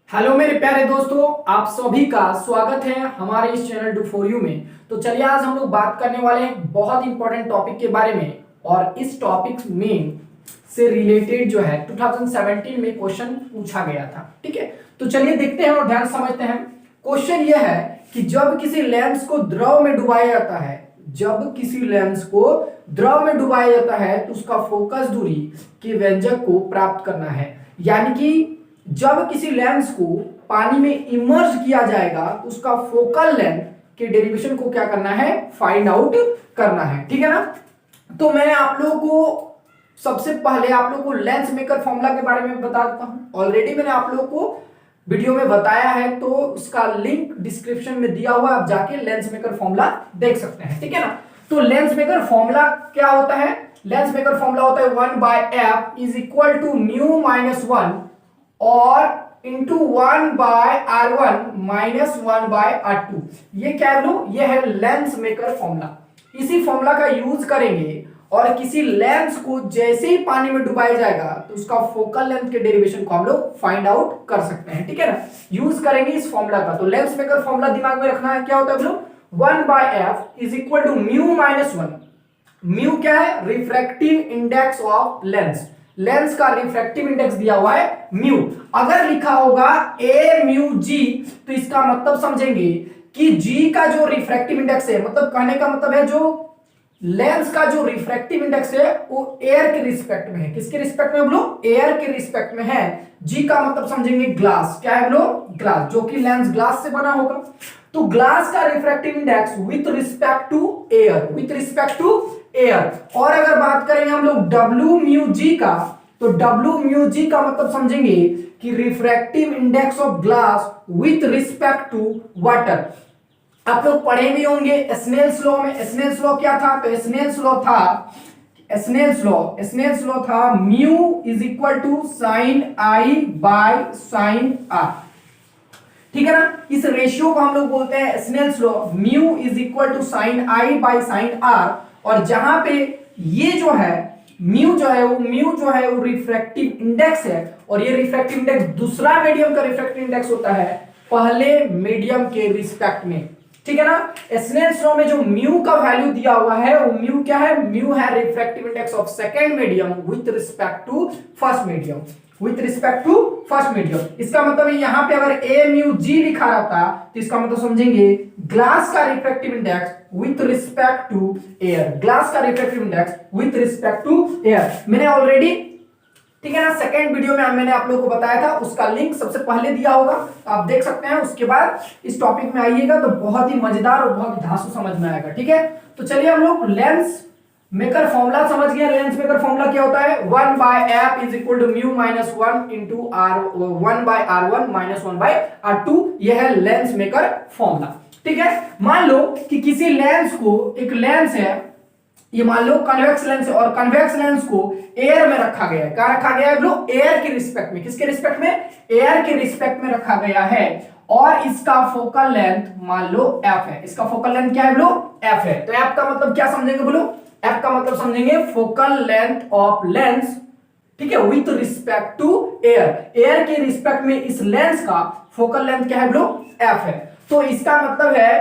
Hello मेरे प्यारे दोस्तों, आप सभी का स्वागत है हमारे इस चैनल डू फॉर यू में। तो चलिए आज हम लोग बात करने वाले हैं बहुत इंपॉर्टेंट टॉपिक के बारे में। और इस टॉपिक में से रिलेटेड जो है 2017 में क्वेश्चन पूछा गया था। ठीक है, तो चलिए देखते हैं और ध्यान समझते हैं। क्वेश्चन यह है कि जब किसी लेंस को द्रव में डुबाया जाता है, जब किसी लेंस को द्रव में डुबाया जाता है तो उसका फोकस दूरी के व्यंजक को प्राप्त करना है। यानी कि जब किसी लेंस को पानी में इमर्ज किया जाएगा तो उसका फोकल लेंथ के डेरिवेशन को क्या करना है, फाइंड आउट करना है। ठीक है ना। तो मैं आप लोगों को सबसे पहले आप लोगों को लेंस मेकर फॉर्मूला के बारे में बता देता हूं। ऑलरेडी मैंने आप लोगों को वीडियो में बताया है, तो उसका लिंक डिस्क्रिप्शन में दिया हुआ है, आप जाके लेंस मेकर फॉर्मूला देख सकते हैं। ठीक है ना। तो लेंस मेकर फॉर्मूला क्या होता है? लेंस मेकर फॉर्मूला होता है 1/f is equal to mu minus 1 और इंटू 1/r1 माइनस 1/r2। ये क्या है लोग? ये है लेंस मेकर फॉर्मूला। इसी फॉर्मूला का यूज करेंगे और किसी लेंस को जैसे ही पानी में डुबाया जाएगा तो उसका फोकल लेंथ के डेरिवेशन को हम लोग फाइंड आउट कर सकते हैं। ठीक है ना। यूज करेंगे इस फॉर्मूला का। तो लेंस मेकर फॉर्मूला दिमाग में रखना है। क्या होता है लोग? 1/f is equal to mu minus 1। Mu क्या है? Refractive index of lens. Lens का रिफ्रैक्टिव इंडेक्स दिया हुआ है म्यू। अगर लिखा होगा ए म्यू जी तो इसका मतलब समझेंगे कि जी का जो रिफ्रैक्टिव इंडेक्स है, मतलब कहने का मतलब है जो लेंस का जो रिफ्रैक्टिव इंडेक्स है वो एयर के रिस्पेक्ट में है। किसके रिस्पेक्ट में बोलो? एयर के रिस्पेक्ट में है। जी का मतलब समझेंगे ग्लास। क्या है बोलो? ग्लास, जो कि लेंस ग्लास से बना होगा। तो ग्लास का refractive index with respect to air, with respect to air. और अगर बात करेंगे हम लोग डब्ल्यू म्यू जी का, तो डब्ल्यू म्यू जी का मतलब समझेंगे कि refractive index of glass with respect to water. आप लोग पढ़े भी होंगे स्नेल्स लॉ में। स्नेल्स लॉ क्या था? तो स्नेल्स लॉ था mu is equal to sine i by sine r. ठीक है ना। इस रेशियो को हम लोग बोलते हैं Snell's law. Mu is equal to sine i by sine r. और जहां पे ये जो है म्यू जो है वो रिफ्रैक्टिव इंडेक्स है, और ये रिफ्रैक्टिव इंडेक्स दूसरा मीडियम का रिफ्रैक्टिव इंडेक्स होता है पहले मीडियम के रिस्पेक्ट में। ठीक है ना। स्नेल्स लॉ में जो म्यू का वैल्यू दिया हुआ है वो म्यू क्या है? म्यू है refractive index of second medium with respect to first medium, with respect to first medium. इसका मतलब यहां पे अगर ए म्यू जी लिखा रहता तो इसका मतलब समझेंगे ग्लास का refractive index with respect to air. Glass का refractive index with respect to air मैंने ऑलरेडी, ठीक है ना, सेकेंड वीडियो में मैंने आप लोगों को बताया था। उसका लिंक सबसे पहले दिया होगा, आप देख सकते हैं। उसके बाद इस टॉपिक में आइएगा तो बहुत ही मजेदार और बहुत ही धांसू समझ में आएगा। ठीक है। तो चलिए हम लोग लेंस मेकर फॉर्मूला समझ गए। लेंस मेकर फॉर्मूला क्या होता है? 1/f is equal to mu minus 1 into r 1/r1 minus 1/r2। यह है लेंस मेकर फॉर्मूला। ठीक है। मान लो कि किसी लेंस को, एक लेंस है, ये मान लो कन्वेक्स लेंस है, और कन्वेक्स लेंस को एयर में रखा गया है। क्या रखा गया है लोग? एयर के रिस्पेक्ट में। किसके रिस्पेक्ट में? एयर के रिस्पेक्ट में रखा गया है। और इसका फोकल लेंथ मान लो f है। इसका फोकल लेंथ क्या है लोग? f है। तो f का मतलब क्या समझेंगे बोलो? f का मतलब समझेंगे फोकल लेंथ ऑफ लेंस, ठीक है, with respect to air. Air के रिस्पेक्ट में इस लेंस का फोकल लेंथ क्या है लोग? f है। तो इसका मतलब है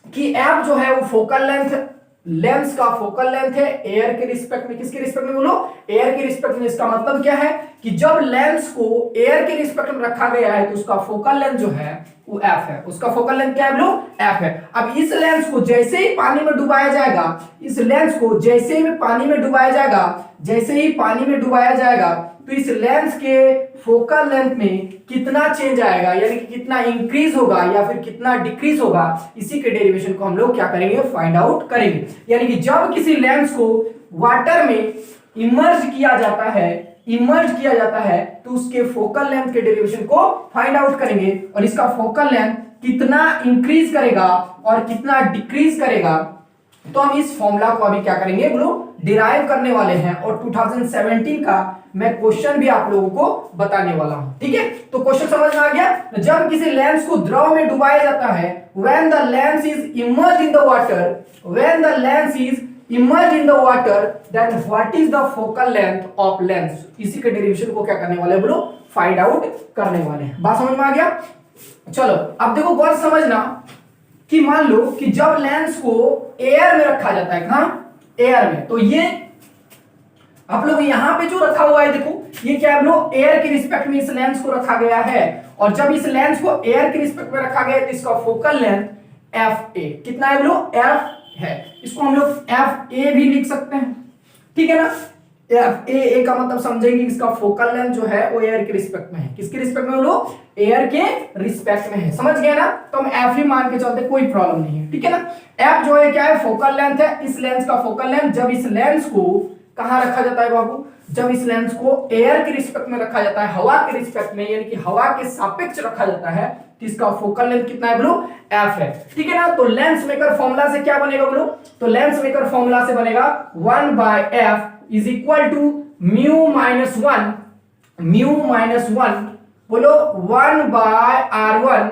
कि f जो है वो फोकल लेंथ, लेंस का फोकल लेंथ है एयर के रिस्पेक्ट में। किसके रिस्पेक्ट में बोलो? एयर के रिस्पेक्ट में। इसका मतलब क्या है कि जब लेंस को एयर के रिस्पेक्ट में रखा गया है तो उसका फोकल लेंथ जो है वो f है। उसका फोकल लेंथ क्या है बोलो? f है। अब इस लेंस को जैसे ही पानी में डुबाया जाएगा, इस लेंस को जैसे ही पानी में डुबाया जाएगा, जैसे ही पानी में डुबाया जाएगा तो इस लेंस के फोकल लेंथ में कितना चेंज आएगा, यानी कि कितना इंक्रीज होगा या फिर कितना डिक्रीज होगा, इसी के डेरिवेशन को हम लोग क्या करेंगे? फाइंड आउट करेंगे। यानी कि जब किसी लेंस को वाटर में इमर्ज किया जाता है तो उसके फोकल लेंथ के डेरिवेशन को फाइंड आउट करेंगे, और इसका फोकल लेंथ कितना इंक्रीज करेगा और कितना डिक्रीज करेगा, तो हम इस फॉर्मूला को अभी क्या करेंगे बोलो? डिराइव करने वाले हैं। और 2017 का मैं क्वेश्चन भी आप लोगों को बताने वाला हूं। ठीक है। तो क्वेश्चन समझ में आ गया? जब किसी लेंस को द्रव में डुबाया जाता है, when the lens is immersed in the water, when the lens is immerse in the water then what is the focal length of lens. इसी के डेरिवेशन को क्या करने वाले हैं बोलो, फाइंड आउट करने वाले हैं। बात समझ में आ गया। चलो अब देखो गौर समझना कि मान लो कि जब लेंस को एयर में रखा जाता है, कहां, एयर में, तो ये आप लोग यहां पे जो रखा हुआ है देखो, ये क्या है बोलो, एयर के रिस्पेक्ट में इस लेंस को रखा गया है। और जब इस लेंस को एयर के रिस्पेक्ट में रखा गया है तो इसका फोकल लेंथ एफ ए कितना है बोलो, एफ है। इसको हम लोग एफ ए भी लिख सकते हैं, ठीक है ना। एफ ए का मतलब समझेंगे इसका फोकल लेंथ जो है वो एयर के रिस्पेक्ट में है। किसके रिस्पेक्ट में बोलो, एयर के रिस्पेक्ट में है। समझ गए ना, तो हम एफ ही मान के चलते, कोई प्रॉब्लम नहीं है, ठीक है ना। एफ जो है क्या है, फोकल लेंथ है। इस लेंस का फोकल लेंथ जब इस लेंस को कहां रखा जाता है बाबू, जब इस लेंस को एयर के रिस्पेक्ट में रखा जाता है, हवा के रिस्पेक्ट में, यानी कि हवा के सापेक्ष रखा जाता है, तो इसका फोकल लेंथ कितना है बोलो, एफ है, ठीक है ना। तो लेंस मेकर फॉर्मूला से क्या बनेगा बोलो, तो लेंस मेकर फॉर्मूला से बनेगा 1/f is equal to mu minus one बोलो 1/r1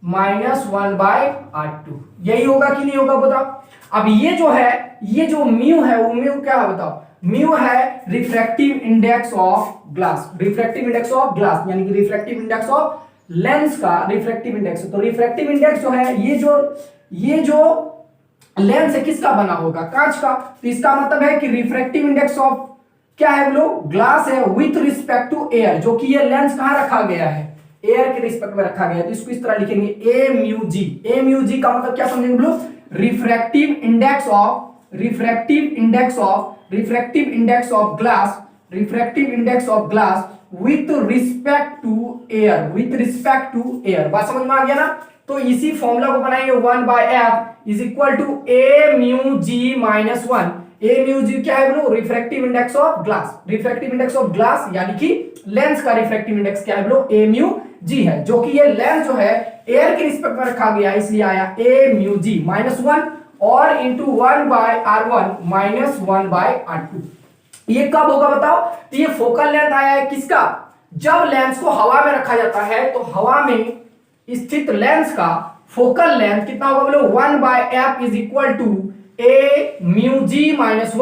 माइनस 1/r2। यही होगा कि नहीं होगा बताओ। अब ये जो है, ये जो म्यू है वो म्यू क्या है बताओ, म्यू है refractive index of glass, refractive index of glass यानी कि रिफ्रैक्टिव इंडेक्स ऑफ लेंस का रिफ्रैक्टिव इंडेक्स। तो रिफ्रैक्टिव इंडेक्स जो है, ये जो लेंस है किसका बना होगा, कांच का। तो इसका मतलब है कि रिफ्रैक्टिव इंडेक्स ऑफ क्या है बोलो, ग्लास है विथ रिस्पेक्ट टू एयर, जो कि ये लेंस कहां रखा गया है, एयर के रिस्पेक्ट में रखा गया है। तो इसको इस तरह लिखेंगे ए म्यू जी। ए म्यू जी का मतलब क्या समझेंगे बोलो, refractive index of glass with respect to air. बात समझ में आ गया ना। तो इसी फॉर्मूला को बनाएंगे 1/f is equal to A mu ji minus 1। A mu G क्या है बोलो, refractive index of glass, refractive index of glass यानी कि लेंस का रिफ्रैक्टिव इंडेक्स क्या है बोलो, ए म्यू जी है, जो कि ये लेंस जो है एयर के रिस्पेक्ट में रखा गया है, इसलिए आया ए म्यू जी माइनस 1 और इंटू 1/r1 माइनस 1/r2। ये कब होगा बताओ, तो ये फोकल लेंथ आया है किसका, जब लेंस को हवा में रखा जाता है, तो हवा में स्थित लेंस का फोकल लेंथ कितना होगा बोलो, 1/f is equal to A mu ji minus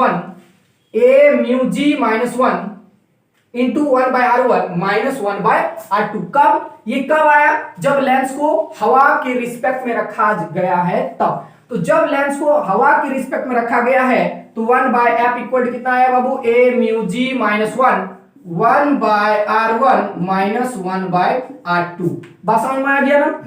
1 into 1/r1 minus 1/r2। कब, ये कब आया, जब लेंस को हवा के रिस्पेक्ट में रखा गया है तब। तो जब लेंस को हवा के रिस्पेक्ट में रखा गया है तो 1/f इक्वल टू कितना है बाबू, ए म्यू जी माइनस 1/r1 माइनस 1/r2। बात समझ में आ गया ना,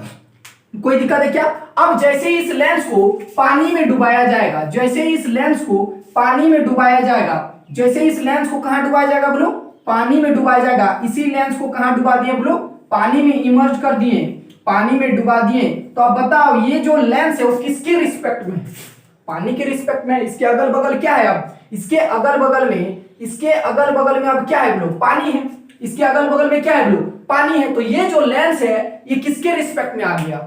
कोई दिक्कत है क्या। अब जैसे ही इस लेंस को पानी में डुबाया जाएगा, जैसे ही इस लेंस को पानी में डुबाया जाएगा, जैसे ही इस लेंस को कहां डुबाया जाएगा बोलो, पानी में डुबाया जाएगा। इसी लेंस को कहां डुबा दिए बोलो, पानी में इमर्ज कर दिए, पानी में डुबा दिए। तो अब बताओ ये जो लेंस है वो किसके रिस्पेक्ट में है, पानी के रिस्पेक्ट में। इसके अगल बगल क्या है, अब इसके अगल बगल में अब क्या है बोलो, पानी है। इसके अगल बगल में क्या है बोलो, पानी है। तो ये जो लेंस है ये किसके रिस्पेक्ट में आ गया,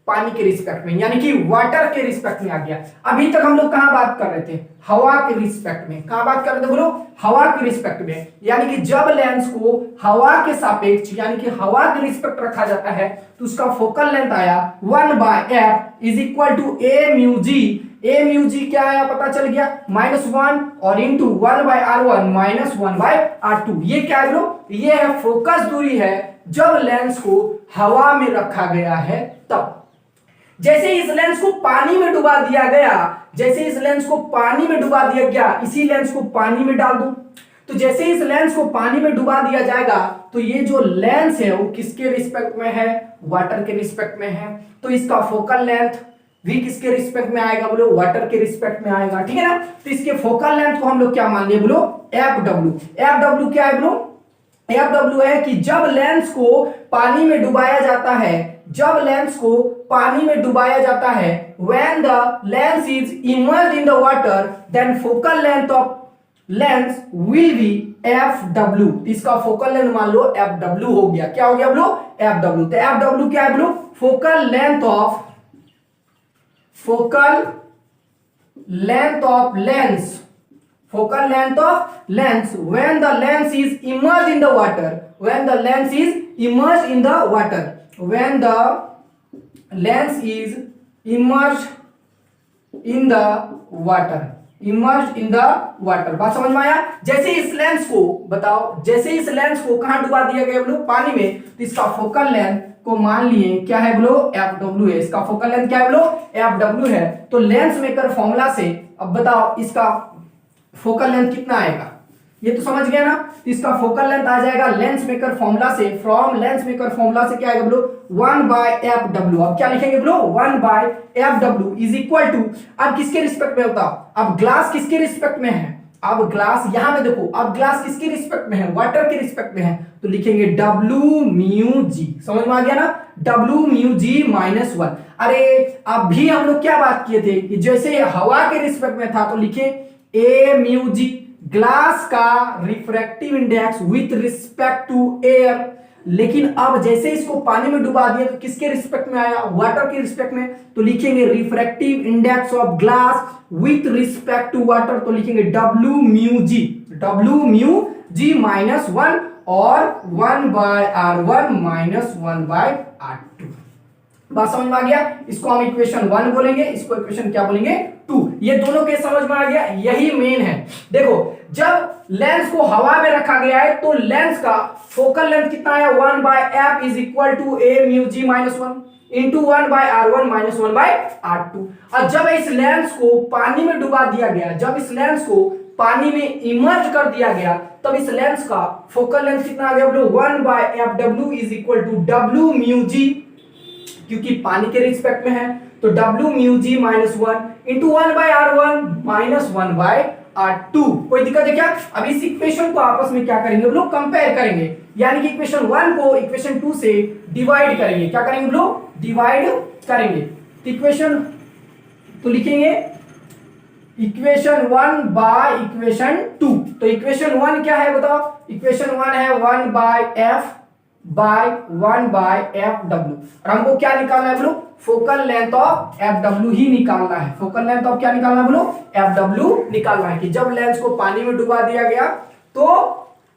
पानी के रिस्पेक्ट में, यानी कि वाटर के रिस्पेक्ट में आ गया। अभी तक हम लोग कहां बात कर रहे थे, हवा के रिस्पेक्ट में। कहां बात कर रहे थे बोलो, हवा के रिस्पेक्ट में। यानी कि जब लेंस को हवा के सापेक्ष यानी कि हवा के रिस्पेक्ट रखा जाता है तो उसका फोकल लेंथ आया 1/f is equal to A mu G. A mu G क्या आया पता चल गया, -1 और इंटू 1/r1 माइनस 1/r2। ये क्या है बोलो, ये है फोकस दूरी है जब लेंस को हवा में रखा गया है तब। जैसे इस लेंस को पानी में डुबा दिया गया, जैसे इस लेंस को पानी में डुबा दिया गया, इसी लेंस को पानी में डाल दो, तो जैसे इस लेंस को पानी में डुबा दिया जाएगा तो ये जो लेंस है वो किसके रिस्पेक्ट में है, वाटर के रिस्पेक्ट में है। तो इसका फोकल लेंथ भी किसके रिस्पेक्ट में आएगा बोलो, वाटर के रिस्पेक्ट में आएगा, ठीक है ना। तो इसके फोकल लेंथ को हम लोग क्या मान लिए बोलो, एफ डब्ल्यू क्या है बोलो, एफ है कि जब लेंस को पानी में डुबाया जाता है, जब लेंस को पानी में डुबाया जाता है, when the lens is immersed in the water then focal length of lens will be fw। इसका फोकल लेंथ मान लो fw हो गया। क्या हो गया बोलो, fw। तो fw क्या है बोलो, focal length of lens, focal length of lens when the lens is immersed in the water, when the lens is immersed in the water, when the lens is immersed in the water। Emerge in the water. बात समझ में आया? जैसे इस lens को बताओ, जैसे इस लेंस को कहां डुबा दिया गया बोलो? पानी में, तो इसका फोकल लेंथ को मान लिए क्या है बोलो? Fw है। इसका फोकल लेंथ क्या है बोलो? Fw है। तो लेंस मेकर फॉर्मूला से अब बताओ इसका फोकल लेंथ कितना आएगा? ये तो समझ गया ना? तो इसका फोकल लेंथ आ जाएगा लेंस मेकर फॉर्मूला से, फ्रॉम लेंस मेकर फॉर्मूला से क्या आएगा बोलो? 1/Fw। अब क्या लिखेंगे बोलो? 1/Fw इज इक्वल टू, अब किसके रिस्पेक्ट में होता? अब ग्लास किसके रिस्पेक्ट में है? अब ग्लास यहां पे देखो, अब ग्लास किसके रिस्पेक्ट में है? वाटर के रिस्पेक्ट में है, तो लिखेंगे W म्यू जी। समझ में आ गया ना? W म्यू जी माइनस 1। अरे अभी हम लोग क्या बात किए थे कि जैसे हवा के रिस्पेक्ट में था तो लिखे A म्यू जी, ग्लास का refractive index with respect to air. लेकिन अब जैसे इसको पानी में डुबा दिया तो किसके रिस्पेक्ट में आया? वाटर के रिस्पेक्ट में, तो लिखेंगे refractive index of glass with respect to water, तो लिखेंगे W mu g, W mu जी माइनस 1 और 1/R1 माइनस 1/R2। बात समझ में आ गया? इसको हम इक्वेशन 1 बोलेंगे, इसको इक्वेशन क्या बोलेंगे? 2। ये दोनों के समझ में आ गया? यही मेन है। देखो जब लेंस को हवा में रखा गया है तो लेंस का फोकल लेंथ कितना है? 1/F is equal to A mu ji minus 1 into 1/R1 minus 1/R2। और जब इस लेंस को पानी में डुबा दिया गया, जब इस लेंस को पानी में इमर्ज कर दिया गया, तब इस लेंस का फोकल लेंथ कितना आ गया बोलो? 1/Fw is equal to W mu G, क्योंकि पानी के रिस्पेक्ट में है तो W म्यू जी minus 1 into 1/R1 minus 1/R2। कोई दिक्कत है क्या? अब इस इक्वेशन को आपस में क्या करेंगे लोग? कंपेयर करेंगे, यानी कि इक्वेशन 1 को इक्वेशन 2 से डिवाइड करेंगे। क्या करेंगे लोग? डिवाइड करेंगे। तो इक्वेशन तो लिखेंगे इक्वेशन 1 बाय इक्वेशन 2। तो इक्वेशन 1 क्या है बताओ? इक्वेशन 1 है 1/F बाय 1/Fw, और हमको क्या निकालना है बोलो? फोकल लेंथ ऑफ Fw ही निकालना है। फोकल लेंथ ऑफ क्या निकालना है बोलो? Fw निकालना है कि जब लेंस को पानी में डुबा दिया गया, तो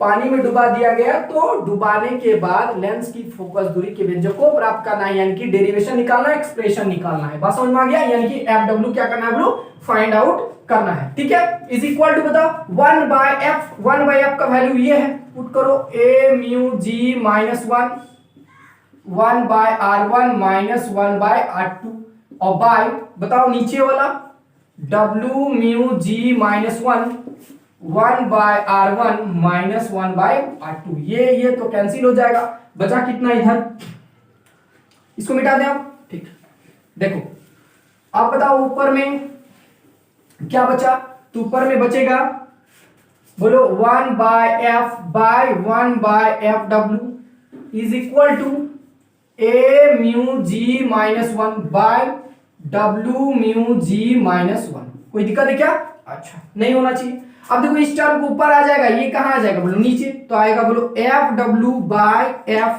पानी में डुबा दिया गया तो डुबाने के बाद लेंस की फोकस दूरी के व्यंजक को प्राप्त करना है, यानी कि डेरिवेशन निकालना है, एक्सप्रेशन निकालना है। बात समझ में आ गया? यानी कि Fw क्या करना है बोलो? फाइंड आउट करना है। ठीक है, इज इक्वल टू बताओ 1/F, 1/F का वैल्यू ये है, पुट करो A mu ji minus 1 1/R1 minus 1/R2 और बाय बताओ नीचे वाला W म्यू जी माइनस 1 1/R1 माइनस 1/R2। ये तो कैंसिल हो जाएगा, बचा कितना इधर? इसको मिटा दें आप। ठीक, देखो आप बताओ ऊपर में क्या बचा? तो ऊपर में बचेगा बोलो 1/F by 1/Fw is equal to A mu ji minus 1 by W mu ji minus 1। कोई दिक्कत है क्या? अच्छा, नहीं होना चाहिए। अब देखो इस टर्म को ऊपर आ जाएगा, ये कहां आ जाएगा बोलो? नीचे। तो आएगा बोलो Fw बाय F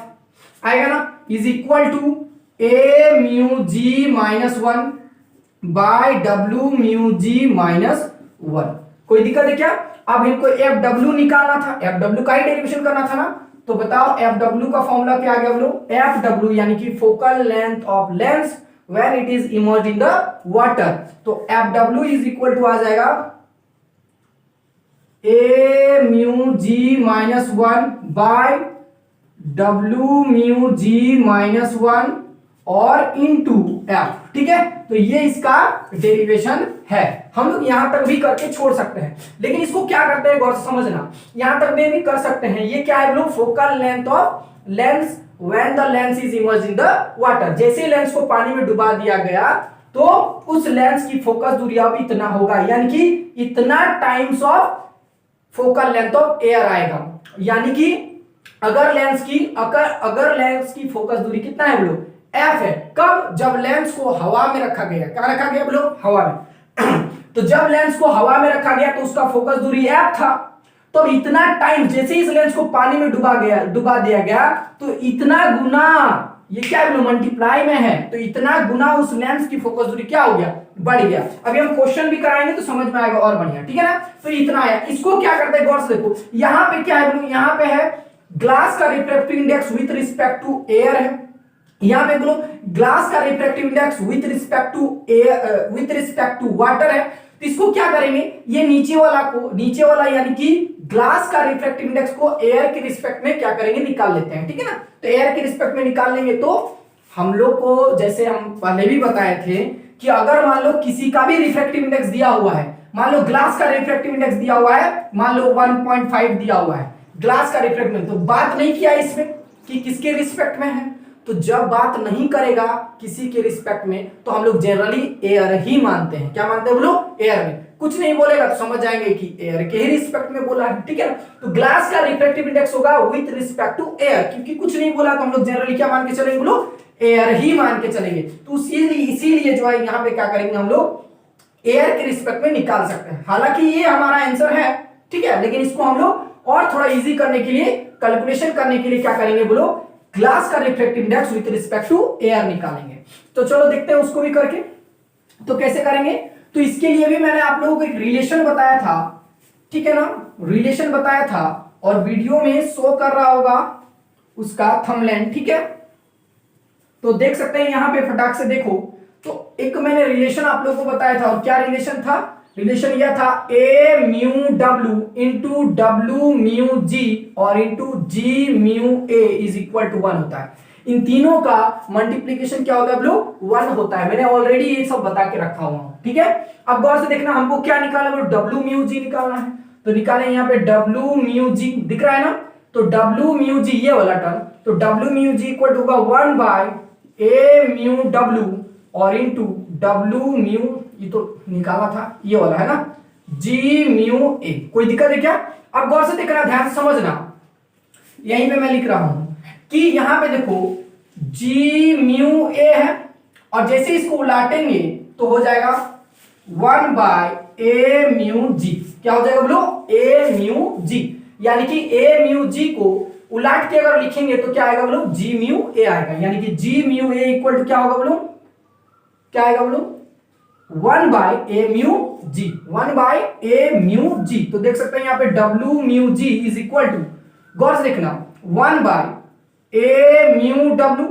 आएगा ना, is equal to A mu ji minus 1 by W mu ji minus 1। कोई दिक्कत है क्या? अब इनको Fw निकालना था, Fw का ही डेरिवेशन करना था ना, तो बताओ Fw का फॉर्मूला क्या आ गया बोलो? Fw यानी कि focal length of lens when it is immersed in the water. तो Fw इज इक्वल टू आ जाएगा A mu ji minus 1 by W mu ji minus 1 और इनटू F। ठीक है, तो ये इसका डेरिवेशन है। हम लोग यहां तक भी करके छोड़ सकते हैं, लेकिन इसको क्या करते हैं गौर से समझना, यहां तक में भी कर सकते हैं। ये क्या है लोग? Focal length of lens when the lens is immersed in the water. जैसे लेंस को पानी में डुबा दिया गया तो उस लेंस की फोकस दूरी अब इतना होगा, यानी कि इतना times of focal length of air आएगा। यानी कि अगर लेंस की फोकस दूरी कितना है बोलो? F है। कब? जब लेंस को हवा में रखा गया। क्या रखा गया बोलो? हवा में। तो जब लेंस को हवा में रखा गया तो उसका फोकस दूरी F था। तो इतना टाइम जैसे इस लेंस को पानी में डुबा दिया गया तो इतना गुना, ये क्या है बोलो? मल्टीप्लाई में है, तो इतना गुना उस लेंस की फोकस दूरी क्या हो गया? बढ़ गया। अभी हम क्वेश्चन भी कराएंगे तो समझ में आएगा और बढ़िया। ठीक है ना? तो इतना आया। इसको क्या करते हैं गौर से देखो, यहां पे क्या है बोलो? यहां पे है ग्लास का refractive index with respect to air है। यहां पे बोलो ग्लास का refractive index with respect to water है। तो इसको क्या करेंगे, ये नीचे वाला यानी कि ग्लास का रिफ्रैक्टिव इंडेक्स को एयर के रिस्पेक्ट में क्या करेंगे, निकाल लेते हैं। ठीक है ना, तो एयर के रिस्पेक्ट में निकाल लेंगे तो हम लोग को, जैसे हम पहले भी बताए थे कि अगर मान लो किसी का भी रिफ्रैक्टिव इंडेक्स दिया हुआ है, मान लो ग्लास का रिफ्रैक्टिव इंडेक्स दिया हुआ है, मान लो 1.5 दिया हुआ है ग्लास का रिफ्रैक्टिव, तो बात नहीं किया इसमें कि किसके रिस्पेक्ट में है। तो जब बात नहीं करेगा किसी के रिस्पेक्ट में तो हम लोग जनरली एयर ही मानते हैं। क्या मानते हैं बोलो, एयर में। कुछ नहीं बोलेगा तो समझ जाएंगे कि एयर के ही रिस्पेक्ट में बोला है। ठीक है, तो ग्लास का रिफ्रैक्टिव इंडेक्स होगा विद रिस्पेक्ट टू एयर, क्योंकि कुछ नहीं बोला तो हम लोग जनरली क्या मान के चलेंगे बोलो, एयर ही मान के चलेंगे। तो इसीलिए जो है यहाँ पे क्या करेंगे हम लोग एयर के रिस्पेक्ट में निकाल सकते हैं। हालांकि ये हमारा आंसर है, ठीक है, लेकिन इसको हम लोग और थोड़ा इजी करने के लिए, कैलकुलेशन करने के लिए क्या करेंगे बोलो, ग्लास का refractive index with respect to air निकालेंगे। तो चलो देखते हैं उसको भी करके। तो कैसे करेंगे, तो इसके लिए भी मैंने आप लोगों को एक रिलेशन बताया था, ठीक है ना, रिलेशन बताया था और वीडियो में शो कर रहा होगा उसका थंबनेल। ठीक है, तो देख सकते हैं यहां पे फटाक से देखो। तो एक मैंने रिलेशन आप लोगों को बताया था, और क्या रिलेशन था, रिलेशन यह था a mu w into w mu g और into g mu a is equal to 1 होता है। इन तीनों का मल्टीप्लीकेशन क्या होता है बोलो, 1 होता है। मैंने ऑलरेडी ये सब बता के रखा हुआ हूं। ठीक है, अब गौर से देखना, हमको क्या निकालना है बोलो, w म्यू g निकालना है। तो निकालें यहाँ पे w म्यू g दिख रहा है ना, तो w म्यू g ये वाला टर्म, तो w mu g equal to होगा 1 बाय a म्यू w और इंटू w म्यू, ये तो निकाला था ये वाला है ना, g म्यू a। कोई दिक्कत है क्या? अब गौर से देखना, ध्यान से समझना, यहीं पे मैं लिख रहा हूं कि यहां पे देखो g म्यू a है, और जैसे इसको उलाटेंगे तो हो जाएगा 1 बाय a म्यू g। क्या हो जाएगा बोलो, a म्यू g, यानी कि a म्यू g को उलाट के अगर लिखेंगे तो क्या आएगा बोलो, g म्यू a आएगा, यानी कि g mu a equal to क्या होगा बोलो, क्या आएगा बोलो, 1 by a mu g, 1 by a mu g। तो देख सकते हैं यहाँ पे w mu g is equal to, गौर से देखना, 1 बाय a म्यू w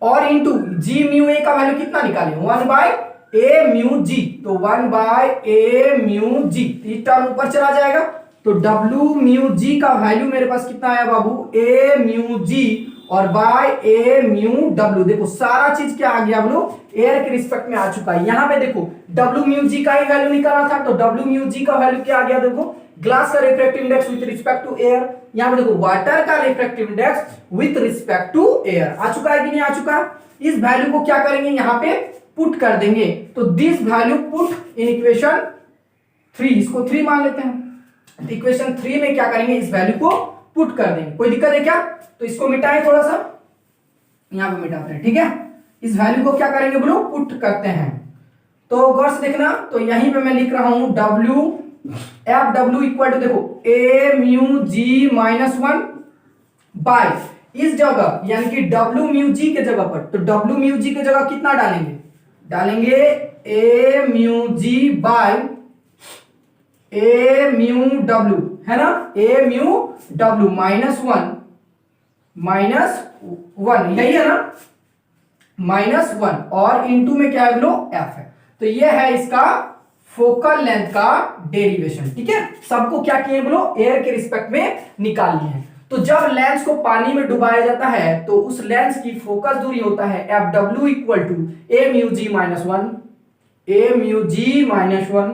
और इंटू g म्यू a का वैल्यू कितना निकालें, 1 बाय a म्यू g, तो 1 बाय a म्यू g, इस टर्म ऊपर चला जाएगा, तो w म्यू g का वैल्यू मेरे पास कितना आया बाबू, a म्यू g और बाय a म्यू w। देखो सारा चीज क्या आ गया बोलो, एयर के रिस्पेक्ट में आ चुका है। यहां पे देखो w म्यू g का ही वैल्यू निकालना था, तो w म्यू g का वैल्यू क्या आ गया, देखो ग्लास का refractive index with respect to air, यहां पे देखो वाटर का refractive index with respect to air आ चुका है कि नहीं आ चुका। इस वैल्यू को क्या करेंगे, यहां पे पुट कर देंगे, तो this value put in equation 3, इसको 3 मान लेते हैं, इक्वेशन 3 में क्या करेंगे, इस वैल्यू को पुट कर देंगे। कोई दिक्कत है क्या? तो इसको मिटाएं थोड़ा सा, यहां पे मिटाते हैं। ठीक है, इस वैल्यू को क्या करेंगे बोलो, पुट करते हैं। तो गौर से देखना, तो यहीं पे मैं लिख रहा हूं w f w equal to देखो a mu g minus 1 by, इस जगह यानी कि w म्यू g के जगह पर, तो w म्यू g के जगह कितना डालेंगे, डालेंगे a mu g by a mu w, है ना, a म्यू w माइनस 1 यही है ना, -1 और इनटू में क्या है बोलो, f है। तो ये है इसका फोकल लेंथ का डेरिवेशन। ठीक है, सबको क्या किए बोलो, एयर के रिस्पेक्ट में निकाल लिए हैं। तो जब लेंस को पानी में डुबाया जाता है तो उस लेंस की फोकस दूरी होता है एफ डब्ल्यू equal to a mu g minus 1, a mu g minus 1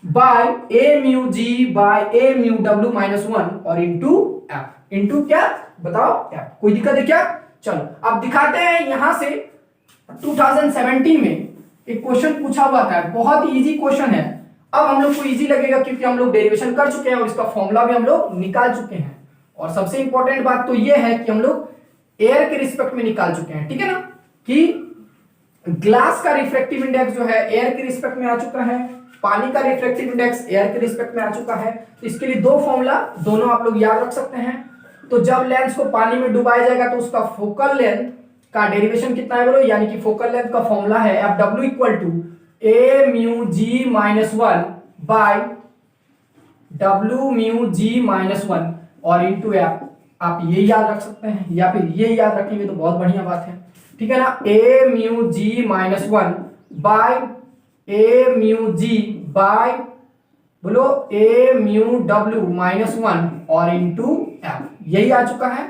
by a mu g by a mu w minus 1 और इंटू f, इंटू क्या बताओ, f। कोई दिक्कत है क्या? चलो अब दिखाते हैं, यहां से 2017 में एक क्वेश्चन पूछा हुआ था, बहुत ही इजी क्वेश्चन है। अब हम लोग को इजी लगेगा क्योंकि हम लोग डेरिवेशन कर चुके हैं और इसका फॉर्मूला भी हम लोग निकाल चुके हैं। और सबसे इंपॉर्टेंट बात तो यह है कि हम लोग एयर के रिस्पेक्ट में निकाल चुके हैं। ठीक है ना, कि ग्लास का रिफ्रैक्टिव इंडेक्स जो है एयर के रिस्पेक्ट में आ चुका है, पानी का रिफ्रैक्टिव इंडेक्स एयर के रिस्पेक्ट में आ चुका है। तो इसके लिए दो फॉर्मूला, दोनों आप लोग याद रख सकते हैं। तो जब लेंस को पानी में डुबाया जाएगा तो उसका फोकल लेंथ का डेरिवेशन कितना है बोलो, यानी कि फोकल लेंथ का फॉर्मूला है एफ डब्ल्यू equal to a mu g minus 1 by w mu g minus 1 और इंटू एफ। आप ये याद रख सकते हैं या फिर ये याद रखेंगे तो बहुत बढ़िया बात है। ठीक है ना, a mu g minus 1 by A mu G by बोलो A mu W minus one और इंटू एफ, यही आ चुका है,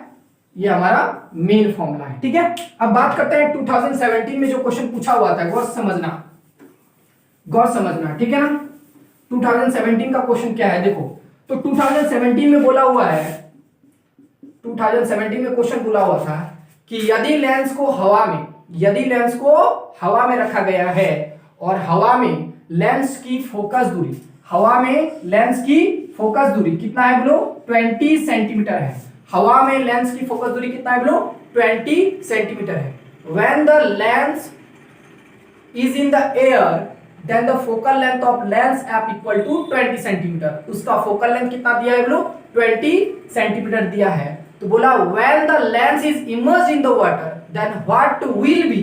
ये हमारा मेन फॉर्मूला है। ठीक है, अब बात करते हैं 2017 में जो क्वेश्चन पूछा हुआ था, गौर समझना, गौर समझना, ठीक है ना। 2017 का क्वेश्चन क्या है देखो, तो 2017 में बोला हुआ है, 2017 में क्वेश्चन बोला हुआ था कि यदि लेंस को हवा में, यदि लेंस को हवा में रखा गया है और हवा में लेंस की फोकस दूरी, हवा में लेंस की फोकस दूरी कितना है बोलो 20 सेंटीमीटर है, हवा में लेंस की फोकस दूरी कितना है बोलो 20 सेंटीमीटर है। When the lens is in the air then the focal length of lens F equal to 20 centimetre, उसका फोकल लेंथ कितना दिया है बोलो 20 सेंटीमीटर दिया है। तो बोला when the lens is immersed in the water then what will be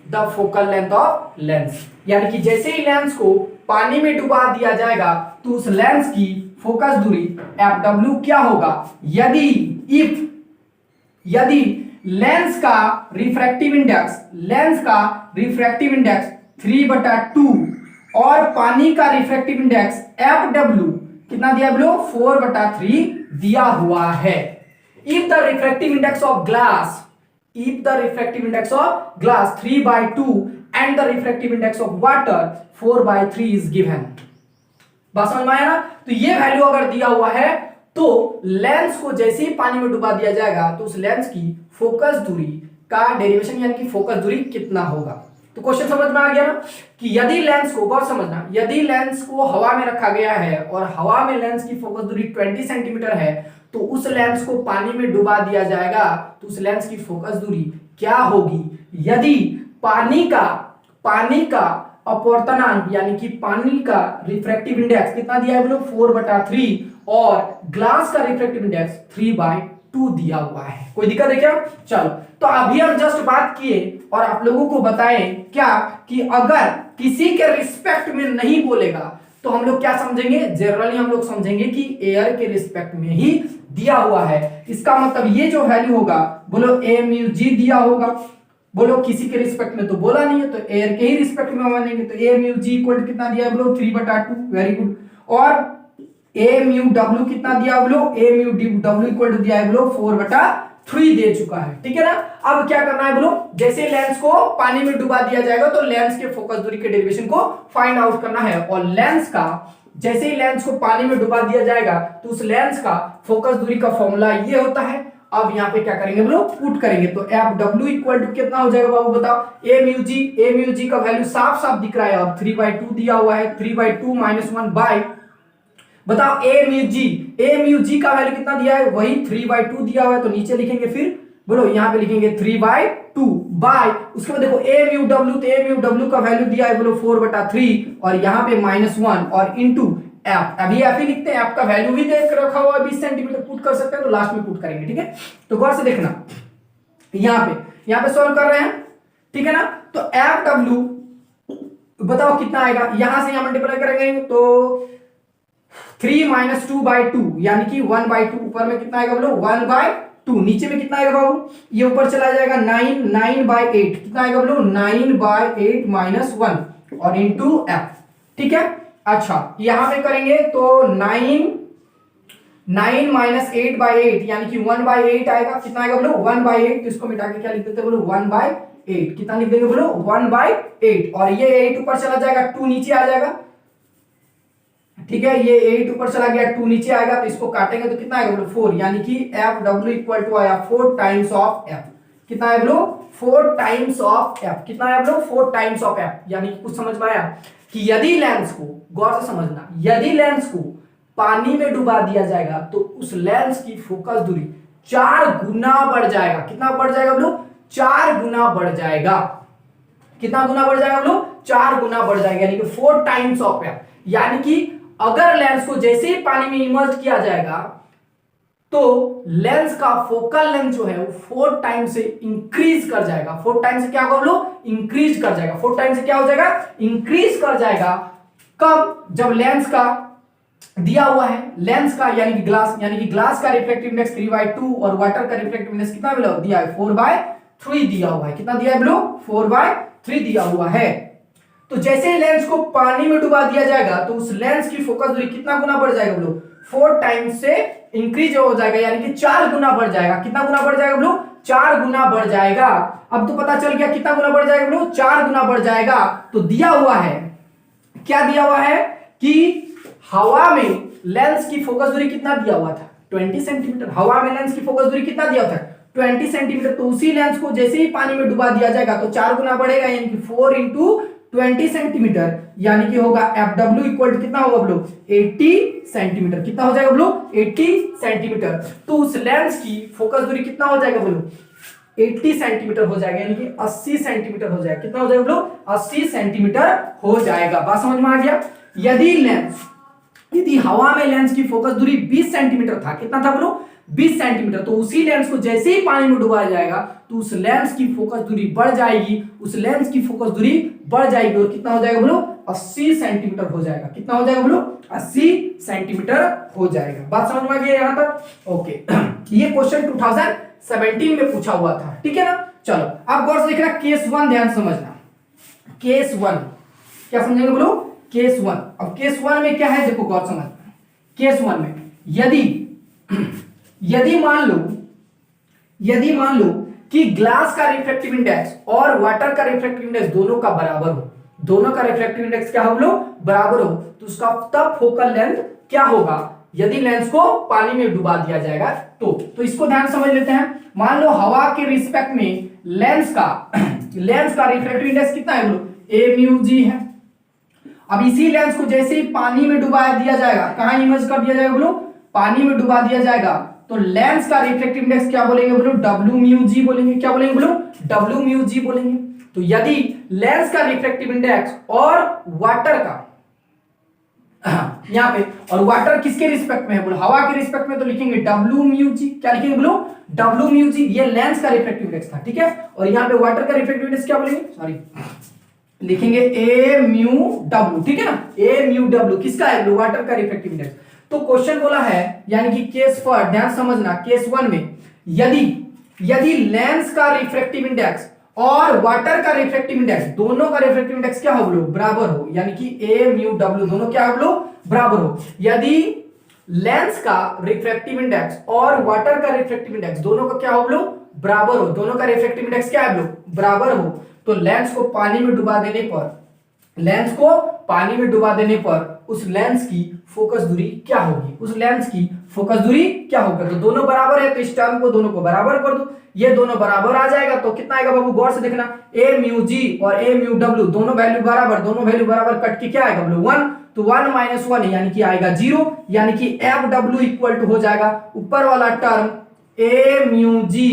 the focal length of lens, यानी कि जैसे ही लेंस को पानी में डुबा दिया जाएगा तो उस लेंस की फोकस दूरी एफ डब्ल्यू क्या होगा, यदि इफ, यदि लेंस का रिफ्रैक्टिव इंडेक्स, लेंस का रिफ्रैक्टिव इंडेक्स 3/2 और पानी का रिफ्रैक्टिव इंडेक्स एफ डब्ल्यू कितना दिया बोलो 4/3 दिया हुआ है। If the refractive index of glass, if the refractive index of glass 3/2 and the refractive index of water 4/3 is given, बात समझ में आया ना। तो ये वैल्यू अगर दिया हुआ है तो लेंस को जैसे ही पानी में डुबा दिया जाएगा तो उस लेंस की फोकस दूरी का डेरिवेशन यानी कि फोकस दूरी कितना होगा। तो क्वेश्चन समझ में आ गया ना कि यदि लेंस को, बहुत समझना, यदि लेंस को हवा में रखा गया है और हवा में लेंस की फोकस दूरी 20 सेंटीमीटर है तो उस लेंस को पानी में डुबा दिया जाएगा तो उस लेंस की फोकस दूरी क्या होगी, यदि पानी का अपवर्तनांक यानी कि पानी का रिफ्रैक्टिव इंडेक्स कितना दिया है बोलो 4/3 और ग्लास का रिफ्रैक्टिव इंडेक्स 3/2 दिया हुआ है। कोई दिक्कत है क्या? चलो, तो अभी हम जस्ट बात किए और आप लोगों को बताएं क्या कि अगर किसी के रिस्पेक्ट में नहीं बोलेगा तो हम लोग क्या समझेंगे, जनरली हम लोग समझेंगे कि एयर के रिस्पेक्ट में ही दिया हुआ है। इसका मतलब ये जो वैल्यू होगा बोलो ए म्यू जी दिया होगा, बोलो किसी के रिस्पेक्ट में तो बोला नहीं है तो एयर के ही रिस्पेक्ट में मानेंगे, तो ए म्यू जी इक्वल कितना दिया है बोलो 3/2, वेरी गुड। और ए म्यू डब्ल्यू कितना दिया बोलो, A mu W equal to दिया है बोलो 4/3 दे चुका है, ठीक है ना। अब क्या करना है बोलो, जैसे लेंस को पानी में डुबा दिया जाएगा तो लेंस के फोकस दूरी के डेरिवेशन को फाइंड आउट करना है, और लेंस का जैसे ही लेंस को पानी में डुबा दिया जाएगा तो उस लेंस का फोकस दूरी का फॉर्मूला ये होता है। अब यहाँ पे क्या करेंगे बोलो, पुट करेंगे, तो एफ डब्ल्यू इक्वल टू कितना हो जाएगा बाबू बताओ, ए म्यू जी का वैल्यू साफ साफ दिख रहा है और 3/2 दिया हुआ है, 3/2 - 1 बाय, बताओ ए म्यू जी का वैल्यू कितना दिया है, वही 3/2 दिया हुआ है, तो नीचे लिखेंगे फिर बोलो यहाँ पे लिखेंगे 3/2 बाय, उसके बाद देखो ए म्यू डब्ल्यू, तो ए म्यू डब्ल्यू का वैल्यू दिया है बोलो 4/3 और यहाँ पे -1 और इंटू एफ, अभी एफ ही लिखते हैं, एफ का वैल्यू भी देख रखा हुआ है 20 सेंटीमीटर, पुट कर सकते हैं तो लास्ट में पुट करेंगे, ठीक है। तो गौर से देखना, यहाँ पे सॉल्व कर रहे हैं, ठीक है ना। तो एफ डब्ल्यू बताओ कितना आएगा, यहां से यहां मल्टीप्लाई करेंगे तो 3 - 2/2 यानी कि 1/2, ऊपर में कितना आएगा बोलो 1/2, नीचे में कितना आएगा बाबू, ये ऊपर चला जाएगा 9/8, कितना आएगा बोलो 9/8 - 1 और इंटू एफ, ठीक है। अच्छा, यहां पे करेंगे तो 9 - 8/8 यानी कि 1/8 आएगा, कितना आएगा बोलो 1/8, तो इसको मिटा के क्या लिख देते बोलो 1/8, कितना लिख देंगे बोलो 1/8, और ये 8 ऊपर चला जाएगा 2 नीचे आ जाएगा, ठीक है, ये 8 ऊपर चला गया 2 नीचे आएगा, तो इसको काटेंगे तो कितना आएगा बोलो 4, यानी कि एफ डब्ल्यू इक्वल टू आया 4 टाइम्स ऑफ एफ, कितना है बोलो 4 टाइम्स ऑफ एफ, कितना है बोलो 4 टाइम्स ऑफ एफ, यानी कि कुछ समझ में आया कि यदि लेंस को, गौर से समझना, यदि लेंस को पानी में डुबा दिया जाएगा तो उस लेंस की फोकस दूरी 4 गुना बढ़ जाएगा, कितना बढ़ जाएगा बोलो 4 गुना बढ़ जाएगा, कितना गुना बढ़ जाएगा बोलो 4 गुना बढ़ जाएगा, यानी कि 4 टाइम्स ऑफ एफ, यानी कि अगर लेंस को जैसे ही पानी में इमर्ज किया जाएगा तो लेंस का फोकल लेंथ जो है वो 4 टाइम से इंक्रीज कर जाएगा, 4 टाइम से क्या होगा बोलो इंक्रीज कर जाएगा, 4 टाइम से क्या हो जाएगा इंक्रीज कर जाएगा। कब? जब लेंस का दिया हुआ है, लेंस का यानी कि ग्लास का रिफ्रैक्टिव इंडेक्स 3/2 और वाटर का रिफ्रैक्टिव इंडेक्स कितना दिया है 4/3 दिया हुआ है, कितना दिया है बोलो 4/3 दिया हुआ है। तो जैसे ही लेंस को पानी में डुबा दिया जाएगा तो उस लेंस की फोकस दूरी कितना गुना बढ़ जाएगा बोलो, 4 टाइम्स से इंक्रीज हो जाएगा, यानी कि 4 गुना बढ़ जाएगा। कितना गुना बढ़ जाएगा बोलो, 4 गुना बढ़ जाएगा। अब तो पता चल गया कितना गुना बढ़ जाएगा बोलो, 4 गुना बढ़ जाएगा। तो दिया हुआ है, क्या दिया हुआ है कि हवा में लेंस की फोकस दूरी कितना दिया हुआ था, 20 सेंटीमीटर। हवा में लेंस की फोकस दूरी कितना दिया हुआ था, 20 सेंटीमीटर। तो उसी लेंस को जैसे ही पानी में डुबा दिया जाएगा तो 4 गुना बढ़ेगा, यानी कि 4 इंटू 20 सेंटीमीटर, यानी कि होगा FW इक्वल टू कितना होगा बोलो, 80 सेंटीमीटर। कितना हो जाएगा बोलो, 80 सेंटीमीटर। तो उस लेंस की फोकस दूरी कितना हो जाएगा बोलो, 80 सेंटीमीटर हो जाएगा, यानी कि 80 सेंटीमीटर हो जाएगा। कितना हो जाएगा बोलो, 80 सेंटीमीटर हो जाएगा। बात समझ में आ गया। यदि हवा में लेंस की फोकस दूरी 20 सेंटीमीटर था, कितना था बोलो, 20 सेंटीमीटर। तो उसी लेंस को जैसे ही पानी में डुबाया जाएगा तो उस लेंस की फोकस दूरी बढ़ जाएगी, उस लेंस की फोकस दूरी बढ़ जाएगी और कितना हो जाएगा बोलो, 80 सेंटीमीटर हो जाएगा। कितना हो जाएगा बोलो, 80 सेंटीमीटर हो जाएगा। बात समझ में आ गई यहां तक? ओके। ये क्वेश्चन 2017 में पूछा हुआ था, ठीक है ना। चलो अब गौर से देखना, केस 1 ध्यान समझना। केस 1 क्या समझेंगे बोलो, केस 1। अब केस 1 में क्या है देखो, गौर समझना। केस 1 में यदि मान लो कि ग्लास का रिफ्रैक्टिव इंडेक्स और वाटर का रिफ्रैक्टिव इंडेक्स दोनों का बराबर हो, दोनों का रिफ्रैक्टिव इंडेक्स क्या हो बोलो, बराबर हो, तो उसका तब फोकल लेंथ क्या होगा यदि लेंस को पानी में डुबा दिया जाएगा। तो इसको ध्यान समझ लेते हैं। मान लो हवा के रिस्पेक्ट में लेंस का रिफ्रैक्टिव इंडेक्स कितना है बोलो, a म्यू जी है। अब इसी लेंस को जैसे ही पानी में डुबा दिया जाएगा, कहां इमेज कर दिया जाएगा बोलो, पानी में डुबा दिया जाएगा, तो लेंस का रिफ्रैक्टिव इंडेक्स क्या बोलेंगे बोलो, W म्यू जी बोलेंगे। क्या बोलेंगे बोलो, W म्यू जी बोलेंगे। तो यदि लेंस का रिफ्रैक्टिव इंडेक्स और वाटर का यहां पे, और वाटर किसके रिस्पेक्ट में है बोलो, हवा के रिस्पेक्ट में, तो लिखेंगे W म्यू जी। क्या लिखेंगे बोलो, W म्यू जी। ये लेंस का रिफ्रैक्टिव इंडेक्स था, ठीक है। और यहां पे वाटर का रिफ्रैक्टिव इंडेक्स क्या बोलेंगे, सॉरी, लिखेंगे A म्यू W, ठीक है ना। A म्यू W किसका है, वाटर का रिफ्रैक्टिव इंडेक्स। तो क्वेश्चन बोला है, यानी कि केस 1 ध्यान समझना, केस 1 में यदि लेंस का रिफ्रैक्टिव इंडेक्स और वाटर का रिफ्रैक्टिव इंडेक्स, दोनों का रिफ्रैक्टिव इंडेक्स क्या हो बोलो, बराबर हो, यानी कि A म्यू W दोनों क्या हो बोलो, बराबर हो। यदि लेंस का रिफ्रैक्टिव इंडेक्स और वाटर का रिफ्रैक्टिव इंडेक्स दोनों का क्या हो बोलो, बराबर हो, दोनों का रिफ्रैक्टिव इंडेक्स क्या है बोलो, बराबर हो, तो लेंस को पानी में डुबा देने पर उस लेंस की फोकस दूरी क्या होगी, उस लेंस की फोकस दूरी क्या होगा। तो दोनों बराबर है, तो इस टर्म को दोनों को बराबर कर दो। ये दोनों बराबर आ जाएगा तो कितना आएगा बाबू, गौर से देखना, A म्यू जी और A म्यू W दोनों वैल्यू बराबर, कट के क्या आएगा बोलो 1, तो 1 माइनस 1 यानी कि आएगा 0, यानी कि FW इक्वल टू हो जाएगा ऊपर वाला term A mu ji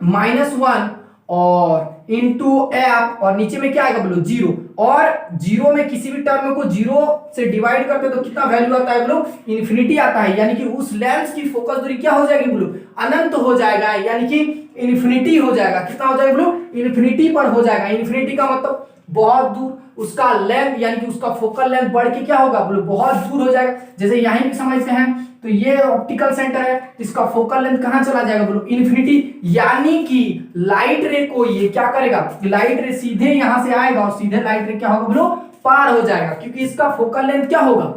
minus 1 और इंटू एफ, और नीचे में क्या आएगा बोलो 0। और 0 में किसी भी टर्म को 0 से डिवाइड करते तो कितना वैल्यू आता है बोलो, इन्फिनिटी आता है, यानी कि उस लेंस की फोकस दूरी क्या हो जाएगी बोलो, अनंत हो जाएगा, यानी कि इन्फिनिटी हो जाएगा। कितना हो जाएगा बोलो, इन्फिनिटी पर हो जाएगा। इन्फिनिटी का मतलब बहुत दूर, उसका लेंथ यानी कि उसका फोकल लेंथ बढ़ के क्या होगा बोलो, बहुत दूर हो जाएगा। जैसे यहीं भी समझते हैं, तो ये ऑप्टिकल सेंटर है, इसका फोकल लेंथ कहां चला जाएगा बोलो, इन्फिनिटी, यानी कि लाइट रे को ये क्या करेगा, लाइट रे सीधे यहां से आएगा और सीधे लाइट रे क्या होगा बोलो, पार हो जाएगा, क्योंकि इसका फोकल लेंथ क्या होगा,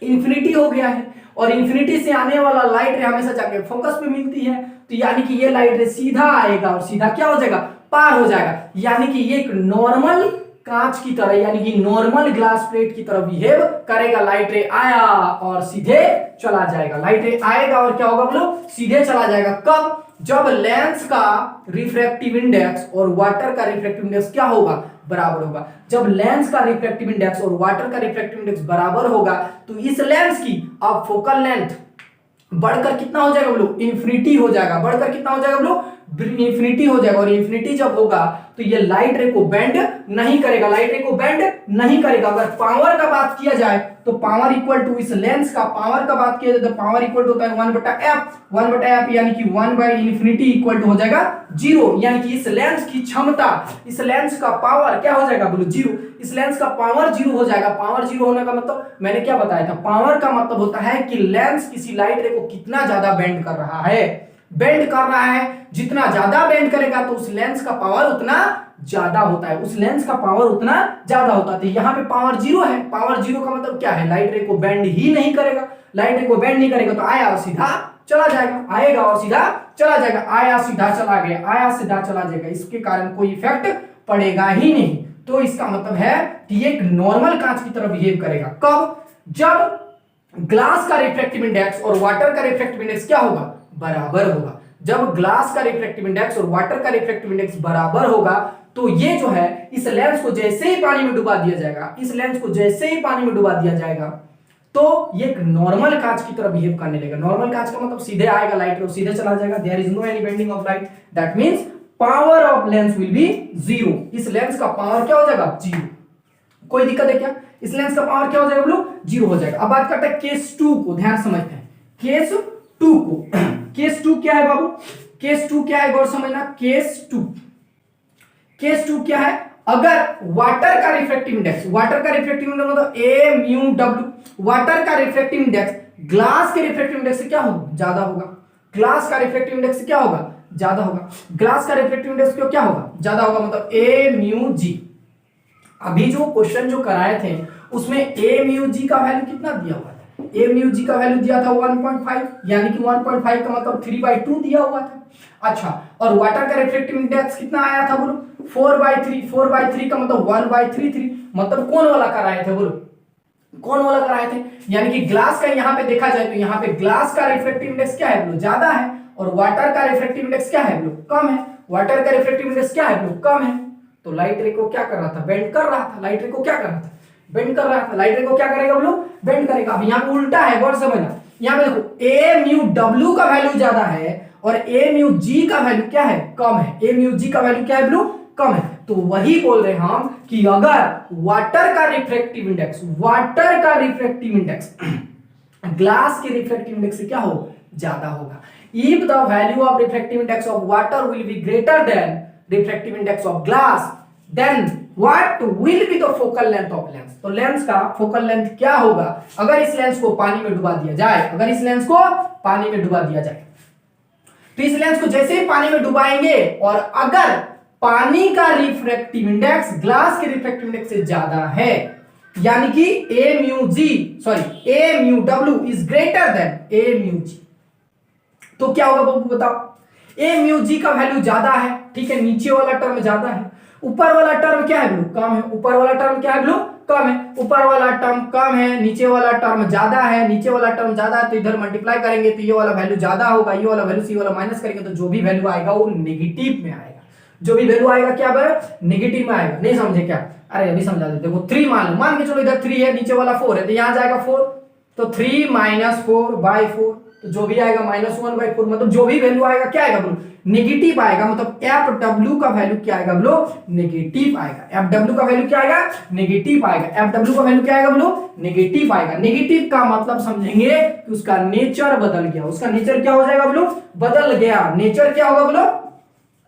इन्फिनिटी हो गया है। और इन्फिनिटी से आने वाला लाइट रे हमेशा जाके फोकस पे मिलती है, तो यानी कि ये लाइट रे सीधा आएगा और सीधा क्या हो जाएगा, पार हो जाएगा, यानी कि ये एक नॉर्मल कांच की तरह, यानी कि नॉर्मल ग्लास प्लेट की तरह बिहेव करेगा। लाइट रे आया और सीधे चला जाएगा, लाइट रे आएगा और क्या होगा बोलो, सीधे चला जाएगा। कब, जब लेंस का रिफ्रैक्टिव इंडेक्स और वाटर का रिफ्रैक्टिव इंडेक्स क्या होगा, बराबर होगा। जब लेंस का रिफ्रैक्टिव इंडेक्स और वाटर का रिफ्रैक्टिव इंडेक्स बराबर होगा तो इस लेंस की अब फोकल लेंथ बढ़कर कितना हो जाएगा बोलो, इन्फिनिटी हो जाएगा। बढ़कर कितना हो जाएगा बोलो, इन्फिनिटी हो जाएगा। और इन्फिनिटी जब होगा तो ये लाइट रे को बेंड नहीं करेगा, लाइट रे को बेंड नहीं करेगा। अगर पावर का बात किया जाए तो पावर इक्वल टू, इस लेंस का पावर का बात किया जाए तो पावर इक्वल टू होता है 1/f, यानी कि 1/इन्फिनिटी इक्वल टू हो जाएगा 0, यानी कि इस लेंस की क्षमता, इस लेंस का पावर क्या हो जाएगा बोलो 0। इस लेंस का पावर 0 हो जाएगा। पावर 0 होने का मतलब मैंने क्या बताया था, पावर का मतलब होता है कि लेंस किसी लाइट रे को कितना ज्यादा बेंड कर रहा है। बेंड कर रहा है, जितना ज्यादा बेंड करेगा तो उस लेंस का पावर उतना ज्यादा होता है, उस लेंस का पावर उतना ज्यादा होता है। यहाँ पे पावर जीरो है, पावर जीरो का मतलब क्या है, लाइट रे को बेंड ही नहीं करेगा, लाइट रे को बेंड नहीं करेगा तो आया और सीधा चला जाएगा, आएगा और सीधा चला जाएगा, आया सीधा चला गया, आया सीधा चला जाएगा, इसके कारण कोई इफेक्ट पड़ेगा ही नहीं। तो इसका मतलब है कि ये एक नॉर्मल कांच की तरह बिहेव करेगा। कब? जब ग्लास का रिफ्रैक्टिव इंडेक्स और वाटर का रिफ्रैक्टिव इंडेक्स क्या होगा, बराबर होगा। जब ग्लास का रिफ्रैक्टिव इंडेक्स और वाटर का रिफ्रैक्टिव इंडेक्स बराबर होगा तो ये जो है इस लेंस को जैसे ही पानी में डुबा दिया जाएगा, इस लेंस को जैसे ही पानी में डुबा दिया जाएगा तो ये एक नॉर्मल कांच की तरह बिहेव करने लगेगा। नॉर्मल कांच का मतलब सीधे आएगा लाइट रे, सीधे चला जाएगा, there is no any bending of light, that means power of lens will be zero. इस लेंस का पावर क्या हो जाएगा, जीरो। कोई दिक्कत है क्या? इस लेंस का पावर क्या हो जाएगा बोलो, जीरो हो जाएगा। अब बात करते हैं केस 2 को, ध्यान समझते हैं केस 2 को। केस 2 क्या है बाबू, केस 2 क्या है, गौर समझना। केस 2, केस 2 क्या है, अगर वाटर का रिफ्रैक्टिव इंडेक्स, वाटर का रिफ्रैक्टिव इंडेक्स मतलब ए म्यू डब्ल्यू, वाटर का रिफ्रैक्टिव इंडेक्स ग्लास के रिफ्रैक्टिव इंडेक्स से क्या होगा, ज्यादा होगा। ग्लास का रिफ्रैक्टिव इंडेक्स से क्या होगा, ज्यादा होगा। ग्लास का रिफ्रैक्टिव इंडेक्स क्यों क्या होगा, ज्यादा होगा, मतलब ए म्यू जी। अभी जो क्वेश्चन जो कराए थे उसमें ए म्यू जी का वैल्यू कितना दिया हुआ था, ए म्यू जी का वैल्यू दिया था 1.5, यानी कि 1.5 का मतलब 3/2 दिया हुआ था। अच्छा, और वाटर का रिफ्रैक्टिव इंडेक्स कितना आया था बोलो, 4/3, 4/3 का मतलब 1/33, मतलब कौन वाला कराए थे बोलो, कौन वाला कराए थे, यानी कि ग्लास का यहाँ पे देखा जाए तो यहाँ पे ग्लास का रिफ्रैक्टिव इंडेक्स क्या है बोलो, ज्यादा है, और वाटर का रिफ्रैक्टिव इंडेक्स क्या है बोलो, कम है। वाटर का रिफ्रैक्टिव इंडेक्स क्या है बोलो, कम है, तो लाइट रे को क्या कर रहा था, बेंड कर रहा था। लाइट रे को क्या कर रहा था, बेंड कर रहा था। लाइट रे को क्या करेगा बोलो, बेंड करेगा। अब यहाँ पे उल्टा है, गौर समझना। यहाँ पे देखो ए म्यू डब्ल्यू का वैल्यू ज्यादा है और ए म्यू जी का वैल्यू क्या है, कम है। ए म्यू जी का वैल्यू क्या है बोलो, कम है। तो वही बोल रहे हैं हम कि अगर वाटर का रिफ्रैक्टिव इंडेक्स, वाटर का रिफ्रैक्टिव इंडेक्स ग्लास के रिफ्रैक्टिव इंडेक्स से क्या हो, ज्यादा होगा। If the value of refractive index of water will be greater than refractive index of glass, then what will be the focal length of lens. तो lens का focal length क्या होगा अगर इस लेंस को पानी में डुबा दिया जाए, अगर इस लेंस को पानी में डुबा दिया जाए तो इस लेंस को जैसे ही पानी में डुबाएंगे और अगर पानी का रिफ्रैक्टिव इंडेक्स ग्लास के रिफ्रैक्टिव इंडेक्स से ज्यादा है, यानी कि A mu G, sorry A mu W is greater than A mu G, तो क्या होगा बाबू बताओ। ए म्यू जी का वैल्यू ज्यादा है, ठीक है, नीचे वाला टर्म ज्यादा है, ऊपर वाला टर्म क्या है ब्लू, कम है। ऊपर वाला टर्म क्या है ब्लू, कम है। ऊपर वाला टर्म कम है, नीचे वाला टर्म ज्यादा है। नीचे वाला टर्म ज्यादा है तो इधर मल्टीप्लाई करेंगे तो ये वाला वैल्यू ज्यादा होगा, ये वाला वैल्यू सी वाला माइनस करेंगे तो जो भी वैल्यू आएगा वो नेगेटिव में आएगा। जो भी वैल्यू आएगा क्या आएगा, नेगेटिव में आएगा। नहीं समझे क्या, अरे अभी समझा देते। देखो 3 मान के चलो इधर 3 है, नीचे वाला 4 है तो यहाँ जाएगा 4, तो 3 - 4/4, तो जो भी आएगा -1/4, मतलब जो भी वैल्यू आएगा क्या आएगा बोलो, नेगेटिव आएगा। मतलब एफ डब्ल्यू का वैल्यू क्या आएगा बोलो, नेगेटिव आएगा। एफ डब्ल्यू का वैल्यू क्या आएगा, नेगेटिव आएगा। एफ डब्ल्यू का वैल्यू क्या आएगा बोलो, नेगेटिव आएगा। नेगेटिव का मतलब समझेंगे कि उसका नेचर बदल गया। उसका नेचर क्या हो जाएगा बोलो, बदल गया। नेचर क्या होगा बोलो,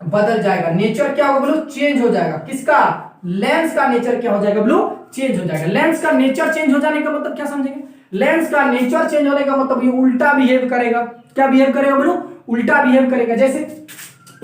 बदल जाएगा। नेचर क्या होगा बोलो, चेंज हो जाएगा। किसका, लेंस का नेचर क्या हो जाएगा बोलो, चेंज हो जाएगा। लेंस का नेचर चेंज हो जाने का मतलब क्या समझेंगे, लेंस का नेचर चेंज होने का मतलब ये उल्टा बिहेव करेगा। क्या बिहेव करेगा बोलो, उल्टा बिहेव करेगा। जैसे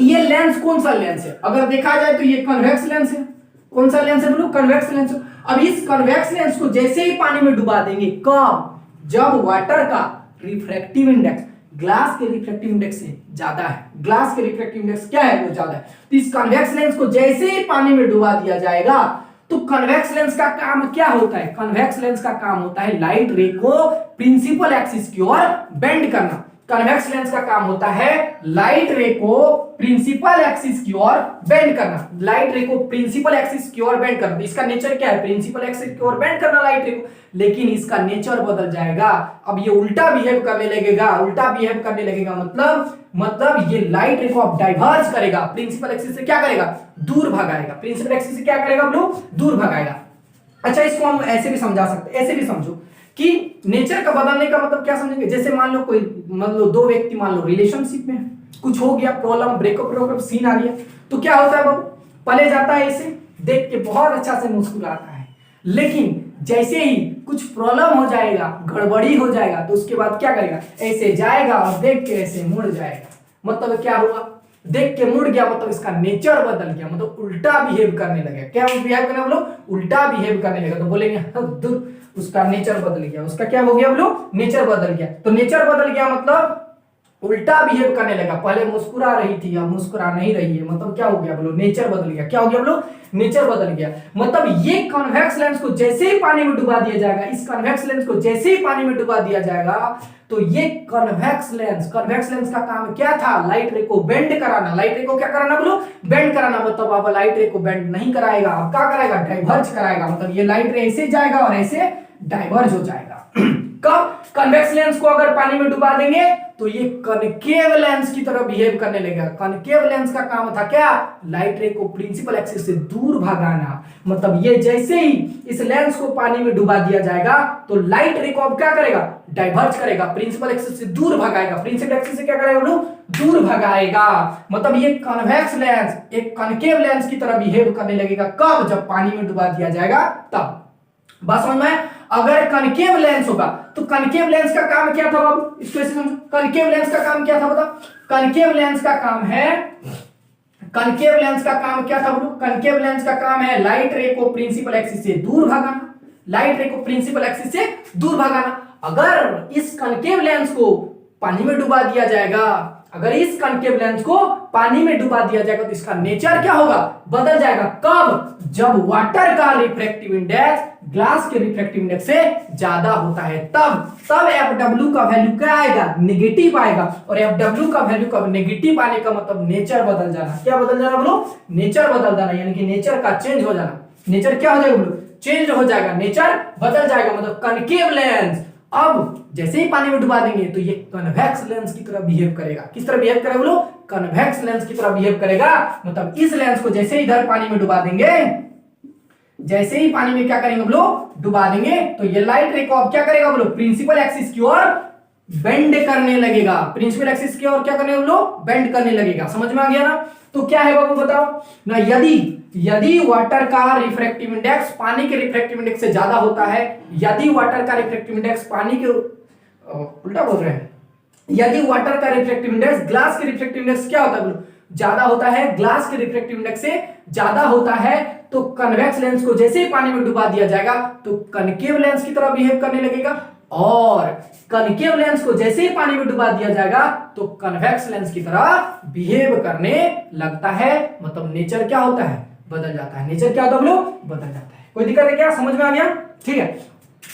ये लेंस कौन सा लेंस है, अगर देखा जाए तो ये कन्वेक्स लेंस है। कौन सा लेंस है बोलो, कन्वेक्स लेंस। अब इस कन्वेक्स लेंस को जैसे ही पानी में डुबा देंगे, कब, जब वाटर का रिफ्रैक्टिव इंडेक्स ग्लास के रिफ्रैक्टिव इंडेक्स से ज्यादा है। ग्लास के रिफ्रैक्टिव इंडेक्स क्या है, वो ज्यादा है। तो इस कन्वेक्स लेंस को जैसे ही पानी में डुबा दिया जाएगा तो कन्वेक्स लेंस का काम क्या होता है, कन्वेक्स लेंस का काम होता है लाइट रे को प्रिंसिपल एक्सिस की ओर बेंड करना। कन्वेक्स लेंस का काम होता है लाइट रे को प्रिंसिपल एक्सिस की ओर बेंड करना। लाइट रे को प्रिंसिपल एक्सिस की ओर बेंड करना। इसका नेचर क्या है, प्रिंसिपल एक्सिस की ओर बेंड करना लाइट रे को, लेकिन इसका नेचर बदल जाएगा। अब ये उल्टा बिहेव करने लगेगा। उल्टा बिहेव करने लगेगा मतलब ये लाइट रे को अब डाइवर्ज करेगा, प्रिंसिपल एक्सिस से क्या करेगा, दूर भगाएगा। प्रिंसिपल एक्सिस से क्या करेगा हम लोग, दूर भगाएगा। अच्छा, इसको हम ऐसे भी समझा सकते, ऐसे भी समझो कि नेचर का बदलने का मतलब क्या समझेंगे। जैसे मान लो कोई, मान लो दो व्यक्ति मान लो रिलेशनशिप में, कुछ हो गया, प्रॉब्लम, ब्रेकअप सीन आ गया, तो क्या होता है बाबू, पले जाता है ऐसे देख के बहुत अच्छा से मुस्कुराता है, लेकिन जैसे ही कुछ प्रॉब्लम हो जाएगा, गड़बड़ी हो जाएगा, तो उसके बाद क्या करेगा, ऐसे जाएगा और देख के ऐसे मुड़ जाएगा। मतलब क्या हुआ, देख के मुड़ गया, मतलब इसका नेचर बदल गया, मतलब उल्टा बिहेव करने लगे। क्या बिहेव करने बोलो, उल्टा बिहेव करने लगा। तो बोलेंगे दूर, उसका नेचर बदल गया, उसका क्या हो गया बोलो, नेचर बदल गया। तो नेचर बदल गया मतलब उल्टा बिहेव करने लगा, पहले मुस्कुरा रही थी अब मुस्कुरा नहीं रही है, मतलब क्या हो गया बोलो, नेचर बदल गया। क्या हो गया बोलो, नेचर बदल गया। मतलब ये कॉन्वेक्स लेंस को जैसे ही पानी में डुबा दिया जाएगा, इस कॉन्वेक्स लेंस को जैसे ही पानी में डुबा दिया जाएगा, तो ये कॉन्वेक्स लेंस का काम क्या था, लाइट रे को बेंड कराना। लाइट रे को क्या कराना बोलो, बेंड कराना। मतलब अब लाइट रे को बेंड नहीं कराएगा, अब क्या कराएगा, डाइवर्ज कराएगा। मतलब ये लाइट रे ऐसे जाएगा और ऐसे डाइवर्ज हो जाएगा। कब, कन्वेक्स लेंस को अगर पानी में डुबा देंगे तो ये कनकेव लेंस की तरह बिहेव करने लगेगा। कनकेव लेंस का काम था क्या, लाइट रे को प्रिंसिपल एक्सिस से दूर भगाना। मतलब ये जैसे ही इस लेंस को पानी में डुबा दिया जाएगा तो लाइट रे को अब क्या करेगा, डाइवर्ज करेगा, प्रिंसिपल एक्सिस से दूर भगाएगा। प्रिंसिपल एक्सिस से क्या करेगा बोलो, दूर भगाएगा। मतलब ये कन्वेक्स लेंस एक कनकेव लेंस की तरह बिहेव करने लगेगा। कब, जब पानी में डुबा दिया जाएगा तब। बात समझ में। अगर कनकेव लेंस होगा तो कनकेव लेंस का काम क्या था बाबू, इसको ऐसे समझो। कनकेव लेंस का काम क्या था बताओ, कनकेव लेंस का काम है, कनकेव लेंस का काम क्या था बोलो, कनकेव लेंस का काम है लाइट रे को प्रिंसिपल एक्सिस से दूर भगाना। लाइट रे को प्रिंसिपल एक्सिस से दूर भगाना। अगर इस कनकेव लेंस को पानी में डुबा दिया जाएगा, अगर इस कनकेव लेंस को पानी में डुबा दिया जाएगा तो इसका नेचर क्या होगा, बदल जाएगा। कब, जब वाटर का रिफ्रैक्टिव इंडेक्स ग्लास के रिफ्रैक्टिव इंडेक्स से ज्यादा होता है, तब Fw का वैल्यू क्या आएगा, नेगेटिव आएगा। और Fw का वैल्यू कब नेगेटिव आने का मतलब नेचर बदल जाना। क्या बदल जाना बोलो, नेचर बदल जाना, यानी कि नेचर का चेंज हो जाना। नेचर क्या हो जाएगा बोलो, चेंज हो जाएगा, नेचर बदल जाएगा। मतलब कनकेव लेंस अब जैसे ही पानी में डुबा देंगे तो ये कन्वेक्स लेंस की तरह बिहेव करेगा। किस तरह बिहेव करेगा बोलो, कन्वेक्स लेंस की तरह बिहेव करेगा। मतलब इस लेंस को जैसे ही इधर पानी में डुबा देंगे, जैसे ही पानी में क्या करेंगे बोलो, डुबा देंगे, तो ये लाइट रे को अब क्या करेगा बोलो, प्रिंसिपल एक्सिस की ओर बेंड करने लगेगा। प्रिंसिपल एक्सिस की ओर क्या करने बोलो, बेंड करने लगेगा। समझ में आ गया ना। तो क्या है बाबू बताओ ना, यदि वाटर का रिफ्रैक्टिव इंडेक्स पानी के रिफ्रैक्टिव इंडेक्स से ज्यादा होता है, यदि वाटर का रिफ्रैक्टिव इंडेक्स पानी के उल्टा बोल रहे हैं, यदि वाटर का रिफ्रैक्टिव इंडेक्स ग्लास के रिफ्रैक्टिव इंडेक्स क्या होता है बोलो, ज्यादा होता है, ग्लास के रिफ्रैक्टिव इंडेक्स से ज्यादा होता है, तो कन्वेक्स लेंस को जैसे ही पानी में डुबा दिया जाएगा तो कनकेव लेंस की तरह बिहेव करने लगेगा। और कनकेव लेंस को जैसे ही पानी में डुबा दिया जाएगा तो कन्वेक्स लेंस की तरह बिहेव करने लगता है। मतलब नेचर क्या होता है, बदल जाता है। नेचर क्या होता है बोलो, बदल जाता है। कोई दिक्कत है क्या, समझ में आ गया, ठीक है।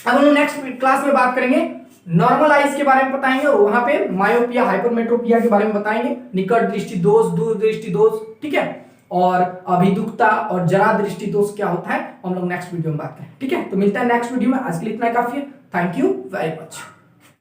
अब हम लोग नेक्स्ट क्लास में बात करेंगे, नॉर्मल आइज के बारे में बताएंगे, और वहां पे मायोपिया हाइपरमेट्रोपिया के बारे में बताएंगे, निकट दृष्टि दोष, दूर दृष्टि दोष, ठीक है, और अभिदुक्ता और जरा दृष्टि दोष क्या होता है हम लोग नेक्स्ट वीडियो में बात करें, ठीक है। तो मिलता है नेक्स्ट वीडियो में, आज के लिए इतना काफी है। Thank you very much.